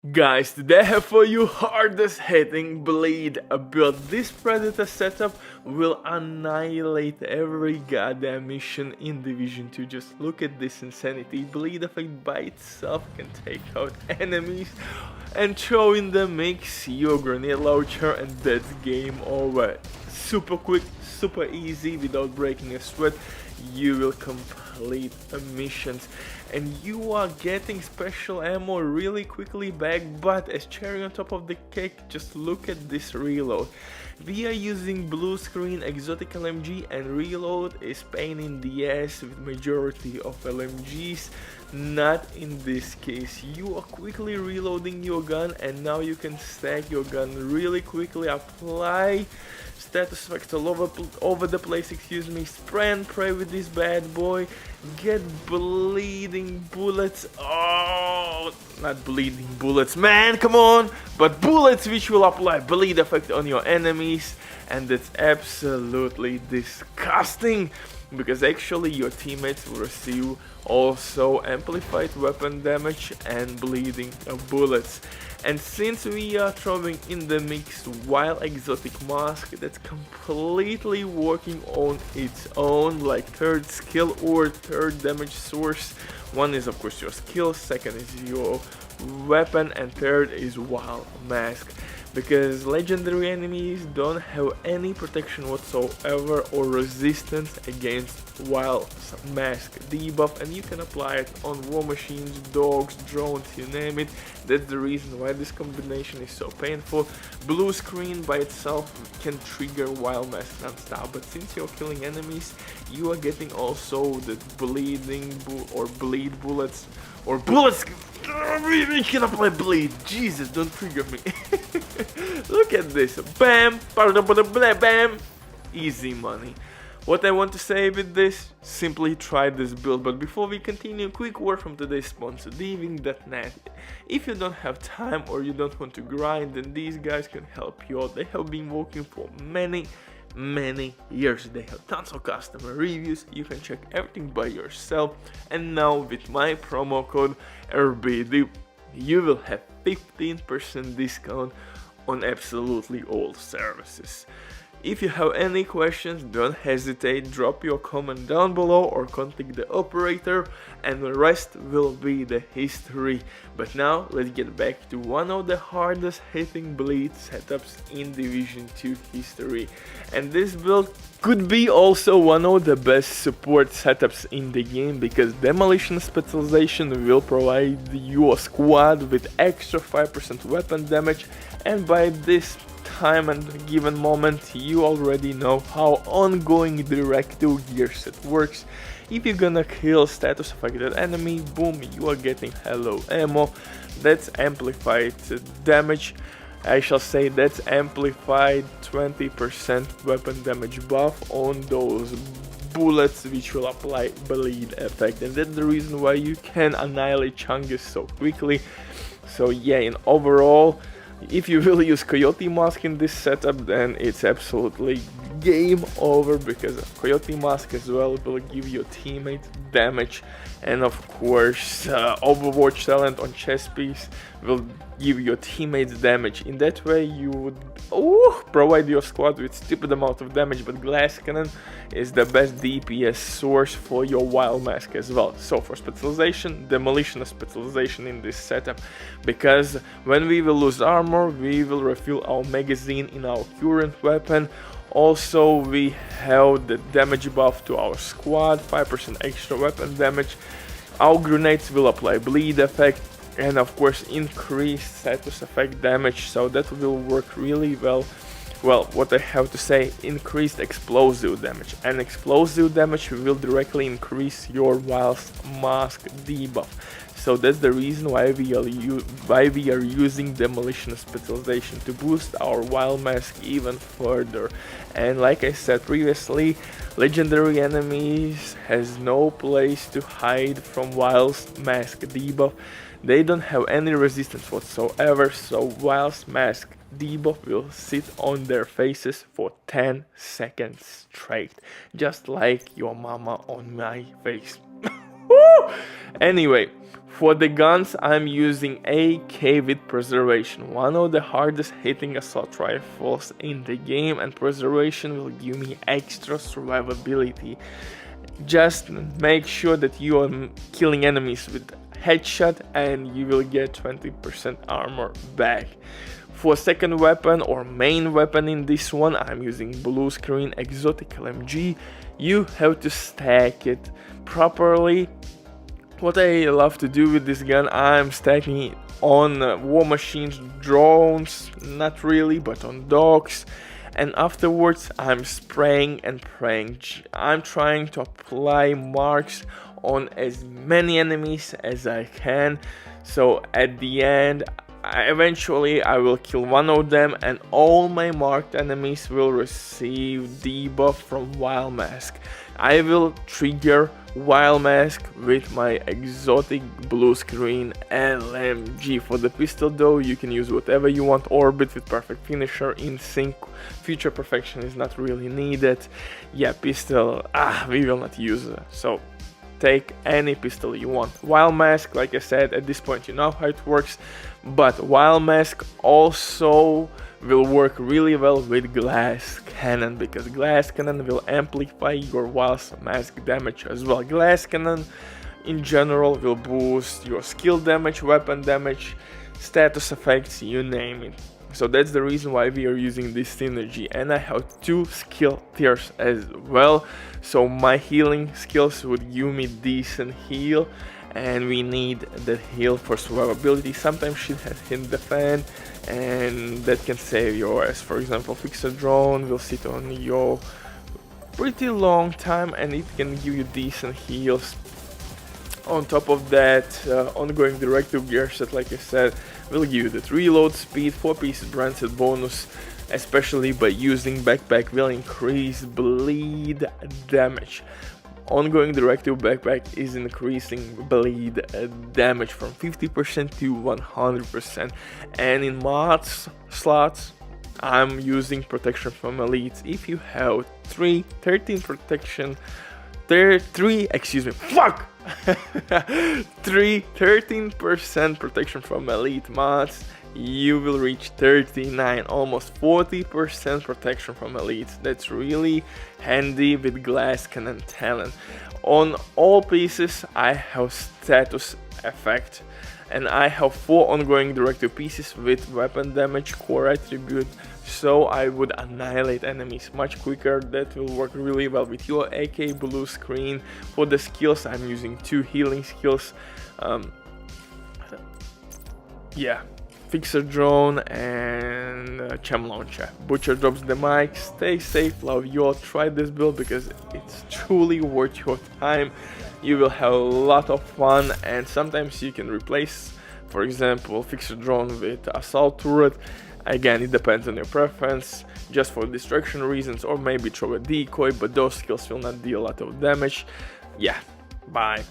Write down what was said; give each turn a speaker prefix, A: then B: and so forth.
A: Guys, today I have for you hardest hitting bleed build. This predator setup will annihilate every goddamn mission in Division 2. Just look at this insanity. Bleed effect by itself can take out enemies, and throw in the mix your grenade launcher and that's game over. Super quick, super easy, without breaking a sweat. You will complete missions and you are getting special ammo really quickly back, but as cherry on top of the cake, just look at this reload. We are using Bluescreen exotic LMG and reload is pain in the ass with majority of LMGs. Not in this case. You are quickly reloading your gun and now you can stack your gun really quickly, apply status effects all over the place, spray and pray with this bad boy, get bleeding bullets, oh, not bleeding bullets, man, come on, but bullets which will apply bleed effect on your enemies, and that's absolutely disgusting, because actually your teammates will receive also amplified weapon damage and bleeding bullets. And since we are throwing in the mix wild exotic mask that's completely working on its own, like third skill or third damage source. One is of course your skill, second is your weapon, and third is wild mask. Because legendary enemies don't have any protection whatsoever or resistance against wild mask debuff, and you can apply it on war machines, dogs, drones, you name it. That's the reason why this combination is so painful. Bluescreen by itself can trigger wild mask non-stop, but since you're killing enemies, you are getting also the bleeding or bleed bullets or bullets. We can apply bleed. Jesus, don't trigger me. Look at this. Bam, bam. Easy money. What I want to say with this, simply try this build. But before we continue, quick word from today's sponsor, Diving.net. If you don't have time or you don't want to grind, then these guys can help you out. They have been working for many years. They have tons of customer reviews. You can check everything by yourself, and now with my promo code RBD you will have 15% discount on absolutely all services. If you have any questions, don't hesitate, drop your comment down below or contact the operator, and the rest will be the history. But now let's get back to one of the hardest hitting bleed setups in Division 2 history. And this build could be also one of the best support setups in the game, because Demolition Specialization will provide your squad with extra 5% weapon damage, and by this time and given moment you already know how ongoing Directive gear set works. If you're gonna kill status affected enemy, boom, you are getting hello ammo. That's amplified damage. I shall say that's amplified 20% weapon damage buff on those bullets which will apply bleed effect, and that's the reason why you can annihilate chungus so quickly. So yeah, in overall, if you will use Coyote Mask in this setup, then it's absolutely game over, because Coyote Mask as well will give your teammate damage, and of course Overwatch talent on chest piece will give your teammates damage. In that way you would provide your squad with stupid amount of damage, but Glass Cannon is the best DPS source for your wild mask as well. So for specialization, Demolition Specialization in this setup, because when we will lose armor, we will refill our magazine in our current weapon. Also we have the damage buff to our squad, 5% extra weapon damage. Our grenades will apply bleed effect, and of course increased status effect damage, so that will work really well. Well, what I have to say, increased explosive damage, and explosive damage will directly increase your wild mask debuff. So that's the reason why we are using Demolition Specialization to boost our wild mask even further. And like I said previously, legendary enemies has no place to hide from wild mask debuff. They don't have any resistance whatsoever, so wild mask debuff will sit on their faces for 10 seconds straight, just like your mama on my face. Anyway, For the guns, I'm using AK with Preservation, one of the hardest hitting assault rifles in the game, and Preservation will give me extra survivability. Just make sure that you are killing enemies with headshot and you will get 20% armor back. For second weapon or main weapon in this one, I'm using Bluescreen Exotic LMG. You have to stack it properly. What I love to do with this gun, I'm stacking it on war machines, drones, not really, but on dogs. And afterwards I'm spraying and praying. I'm trying to apply marks on as many enemies as I can, so at the end eventually I will kill one of them and all my marked enemies will receive debuff from Wild Mask. I will trigger Wild Mask with my exotic Bluescreen LMG. For the pistol though, you can use whatever you want. Orbit with Perfect Finisher, in sync, Future Perfection is not really needed. Yeah, pistol, we will not use it, so take any pistol you want. Wild Mask, like I said, at this point you know how it works, but Wild Mask also will work really well with Glass Cannon, because Glass Cannon will amplify your Wild Mask damage as well. Glass Cannon in general will boost your skill damage, weapon damage, status effects, you name it. So that's the reason why we are using this synergy, and I have 2 skill tiers as well, so my healing skills would give me decent heal, and we need that heal for survivability. Sometimes shit has hit the fan and that can save your ass. For example, Fixer Drone will sit on you pretty long time and it can give you decent heals. On top of that, ongoing Directive gear set, like I said, will give you that reload speed, 4 pieces brand set bonus, especially by using backpack will increase bleed damage. Ongoing Directive backpack is increasing bleed damage from 50% to 100%, and in mods slots I'm using protection from elites. If you have 13 protection, 13% protection from elite mods, you will reach 39, almost 40% protection from elites. That's really handy with Glass Cannon talent. On all pieces I have status effect, and I have 4 ongoing Directive pieces with weapon damage, core attribute, so I would annihilate enemies much quicker. That will work really well with your AK Bluescreen. For the skills I'm using 2 healing skills, Fixer Drone and Chem Launcher. Butcher drops the mic. Stay safe, love you all. Try this build because it's truly worth your time. You will have a lot of fun, and sometimes you can replace, for example, Fixer Drone with Assault Turret. Again, it depends on your preference, just for distraction reasons, or maybe throw a decoy, but those skills will not deal a lot of damage. Yeah, bye.